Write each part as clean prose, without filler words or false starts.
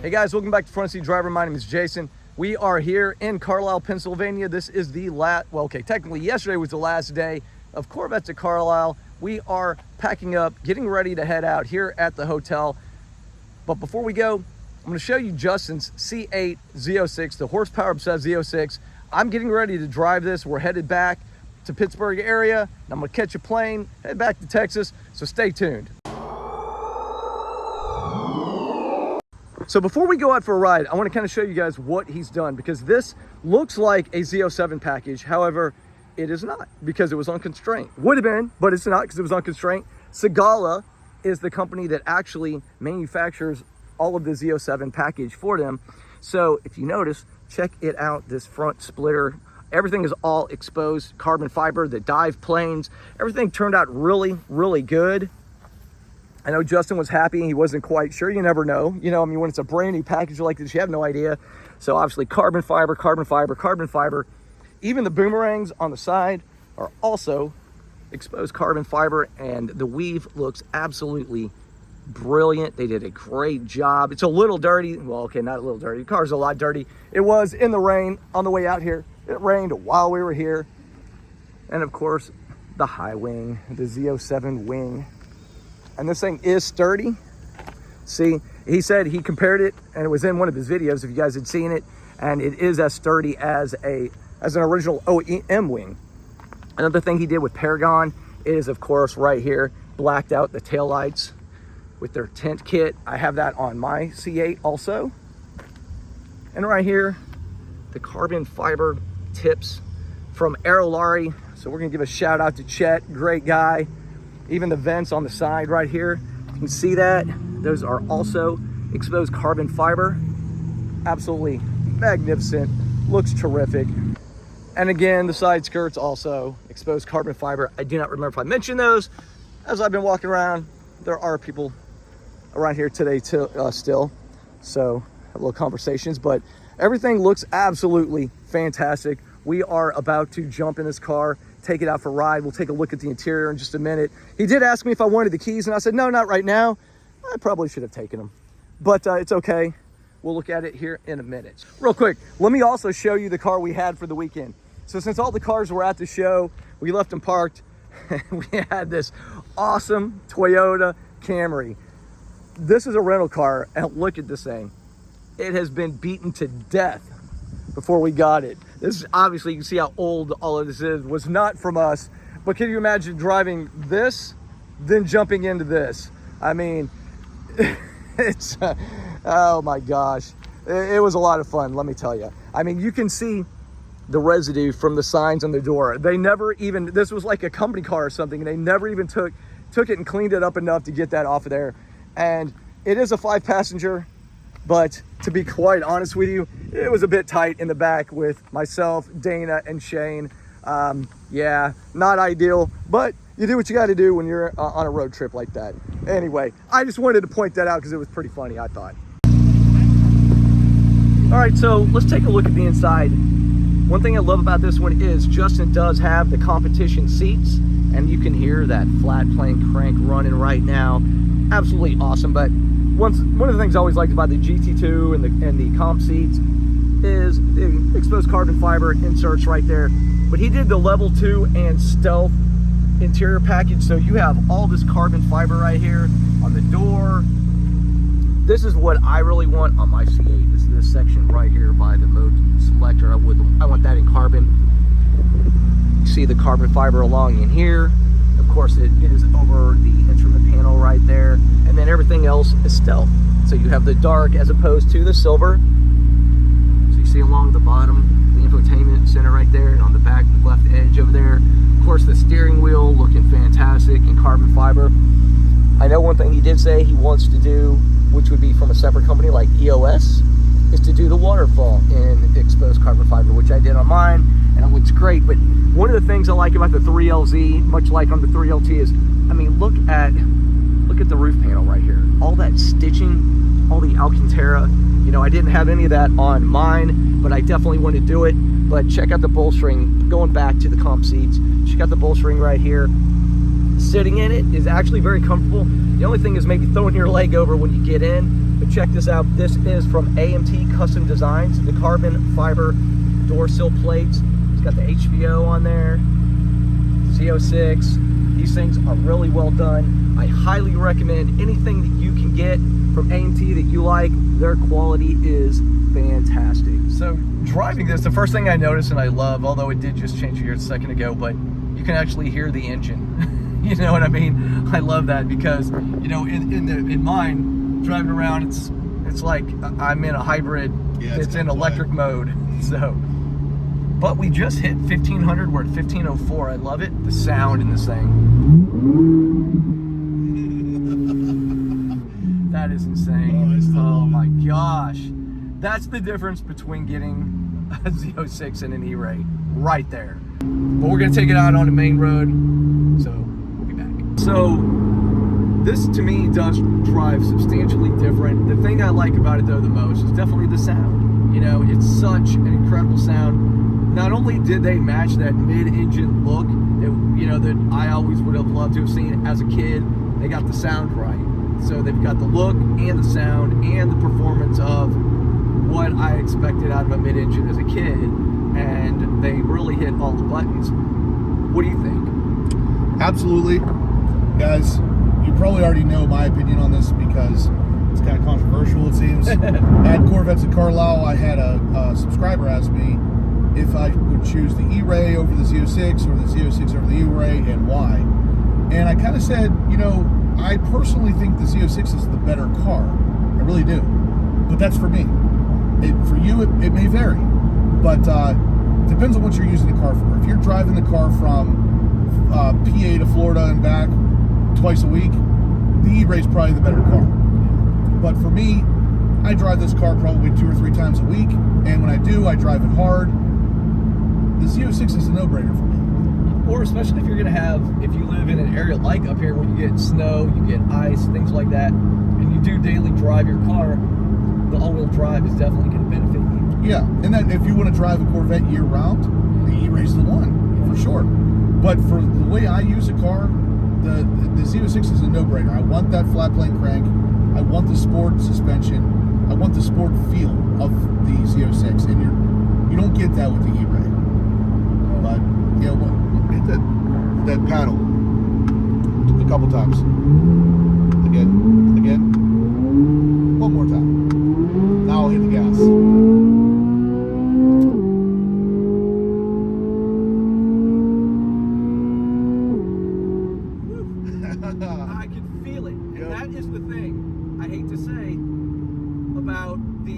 Hey guys, welcome back to Front Seat Driver. My name is Jason. We are here in Carlisle, Pennsylvania. This is the technically yesterday was the last day of Corvettes at Carlisle. We are packing up, getting ready to head out here at the hotel. But before we go, I'm going to show you Justin's C8 Z06, the horsepower obsessed Z06. I'm getting ready to drive this. We're headed back to Pittsburgh area. And I'm going to catch a plane, head back to Texas. So stay tuned. So before we go out for a ride, I want to kind of show you guys what he's done, because this looks like a Z07 package. However, it is not, because it was on constraint. Would have been, but it's not, because it was on constraint. Sigala is the company that actually manufactures all of the Z07 package for them. So if you notice, check it out, this front splitter. Everything is all exposed carbon fiber, the dive planes, everything turned out really, really good. I know Justin was happy. He wasn't quite sure. You never know. You know, I mean, when it's a brand new package like this, you have no idea. So obviously carbon fiber, carbon fiber, carbon fiber. Even the boomerangs on the side are also exposed carbon fiber, and the weave looks absolutely brilliant. They did a great job. It's a little dirty. Well, okay, not a little dirty. The car's a lot dirty. It was in the rain on the way out here. It rained while we were here. And of course, the high wing, the Z07 wing. And this thing is sturdy. See, he said he compared it, and it was in one of his videos if you guys had seen it, and it is as sturdy as an original OEM wing. Another thing he did with Paragon is, of course, right here, blacked out the taillights with their tint kit. I have that on my C8 also. And right here, the carbon fiber tips from ERAY. So we're gonna give a shout out to Chet, great guy. Even the vents on the side right here, you can see that. Those are also exposed carbon fiber. Absolutely magnificent, looks terrific. And again, the side skirts also exposed carbon fiber. I do not remember if I mentioned those. As I've been walking around, there are people around here today still. So have little conversations, but everything looks absolutely fantastic. We are about to jump in this car, take it out for a ride. We'll take a look at the interior in just a minute. He did ask me if I wanted the keys, and I said, no, not right now. I probably should have taken them, but it's okay. We'll look at it here in a minute. Real quick, let me also show you the car we had for the weekend. So since all the cars were at the show, we left them parked. We had this awesome Toyota Camry. This is a rental car, and look at this thing. It has been beaten to death before we got it. This is obviously, you can see how old all of this is. Was not from us, but can you imagine driving this, then jumping into this? I mean, it's, oh my gosh. It was a lot of fun, let me tell you. I mean, you can see the residue from the signs on the door. They never even, this was like a company car or something, and they never even took it and cleaned it up enough to get that off of there. And it is a 5-passenger, but to be quite honest with you, it was a bit tight in the back with myself, Dana, and Shane. Yeah, not ideal, but you do what you got to do when you're on a road trip like that. Anyway, I just wanted to point that out because it was pretty funny, I thought. All right, so let's take a look at the inside. One thing I love about this one is Justin does have the competition seats, and you can hear that flat plane crank running right now. Absolutely awesome. But one of the things I always liked about the GT2 and the comp seats is the exposed carbon fiber inserts right there. But he did the level 2 and stealth interior package, so you have all this carbon fiber right here on the door. This is what I really want on my C8, is this section right here by the mode selector. I want that in carbon. You see the carbon fiber along in here. Of course, it is over the instrument panel right there, and then everything else is stealth. So you have the dark as opposed to the silver. So you see along the bottom, the infotainment center right there, and on the back left edge over there. Of course, the steering wheel looking fantastic in carbon fiber. I know one thing he did say he wants to do, which would be from a separate company like EOS, is to do the waterfall in exposed carbon fiber, which I did on mine, and it looks great. But one of the things I like about the 3LZ, much like on the 3LT, is, I mean, look at the roof panel right here. All that stitching, all the Alcantara. You know, I didn't have any of that on mine, but I definitely want to do it. But check out the bolstering, going back to the comp seats. Check out the bolstering right here. Sitting in it is actually very comfortable. The only thing is maybe throwing your leg over when you get in. But check this out. This is from AMT Custom Designs. The carbon fiber door sill plates. It's got the HVO on there. Z06. These things are really well done. I highly recommend anything that you can get from AMT that you like. Their quality is fantastic. So driving this, the first thing I noticed and I love, although it did just change here a second ago, but you can actually hear the engine. You know what I mean? I love that because, you know, in mine, driving around, it's like I'm in a hybrid. Yeah, it's in electric mode. So, but we just hit 1500. We're at 1504. I love it. The sound in this thing. That is insane. Oh my gosh. That's the difference between getting a Z06 and an ERAY right there. But we're gonna take it out on the main road, so we'll be back. So this to me does drive substantially different. The thing I like about it though the most is definitely the sound. You know, it's such an incredible sound. Not only did they match that mid-engine look that, you know, that I always would have loved to have seen as a kid, they got the sound right. So they've got the look and the sound and the performance of what I expected out of a mid-engine as a kid, and they really hit all the buttons. What do you think? Absolutely. Guys, you probably already know my opinion on this because it's kind of controversial, it seems. I had Corvettes at Carlisle. I had a subscriber ask me if I would choose the ERAY over the Z06 or the Z06 over the ERAY and why. And I kind of said, you know, I personally think the Z06 is the better car. I really do. But that's for me. For you, it may vary. But depends on what you're using the car for. If you're driving the car from PA to Florida and back twice a week, the E-Ray is probably the better car. But for me, I drive this car probably 2 or 3 times a week, and when I do, I drive it hard. The Z06 is a no-brainer for me. Or especially if you're gonna have, if you live in an area like up here where you get snow, you get ice, things like that, and you do daily drive your car, the all-wheel drive is definitely gonna benefit you. Yeah, and then if you want to drive a Corvette year-round, the E-Ray's the one, for sure. But for the way I use a car, the Z06 is a no-brainer. I want that flat plane crank. I want the sport suspension. I want the sport feel of the Z06, and you don't get that with the E-Ray. But yeah, hit that paddle a couple times. Again. One more time. Now I'll hit the gas. I can feel it. And that is the thing I hate to say about the,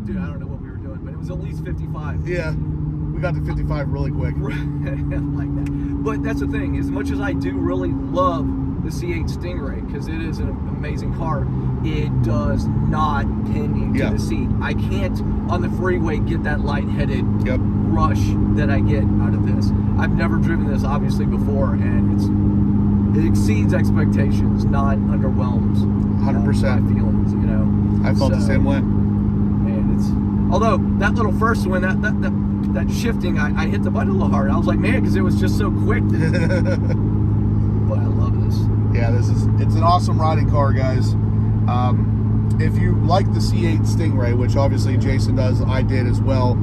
dude, I don't know what we were doing, but it was at least 55. Yeah, we got to 55 really quick. Like that. But that's the thing, as much as I do really love the C8 Stingray, because it is an amazing car, it does not pin you to the seat. I can't, on the freeway, get that lightheaded rush that I get out of this. I've never driven this, obviously, before, and it exceeds expectations, not underwhelms 100%. my feelings, you know. I felt the same way. And it's, although that little first one, that shifting, I hit the button a little hard. I was like, man, because it was just so quick. But I love this. Yeah, it's an awesome riding car, guys. If you like the C8 Stingray, which obviously Jason does, I did as well,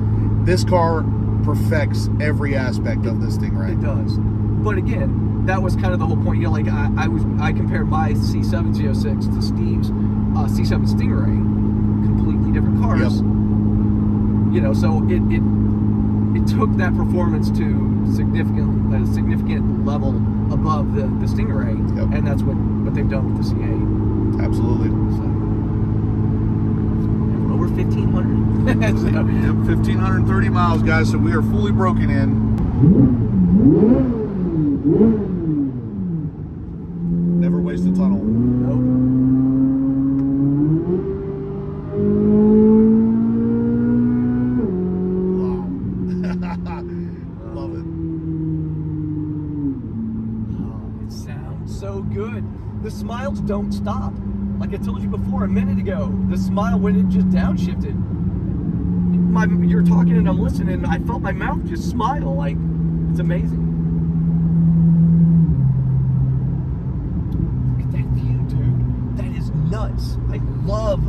this car perfects every aspect of the Stingray. It does. But again, that was kind of the whole point. You know, like I compared my C7 Z06 to Steve's C7 Stingray, completely different cars. Yep. You know, so it took that performance to a significant level above the Stingray, and that's what they've done with the C8. Absolutely. So, over 1,500. So, 1,530 miles, guys. So we are fully broken in. Never waste a tunnel. Nope. Wow. Love it. Oh, it sounds so good. The smiles don't stop. Like I told you before a minute ago, the smile when it just downshifted. You're talking and I'm listening, and I felt my mouth just smile. Like, it's amazing. love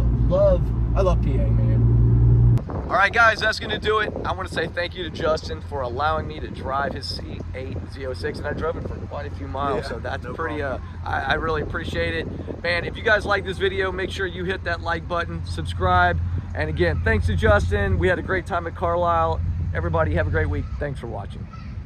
PA, man. All right, guys, that's going to do it. I want to say thank you to Justin for allowing me to drive his C8 Z06, and I drove it for quite a few miles, so that's pretty, I really appreciate it. Man, if you guys like this video, make sure you hit that like button, subscribe, and again, thanks to Justin. We had a great time at Carlisle. Everybody have a great week. Thanks for watching.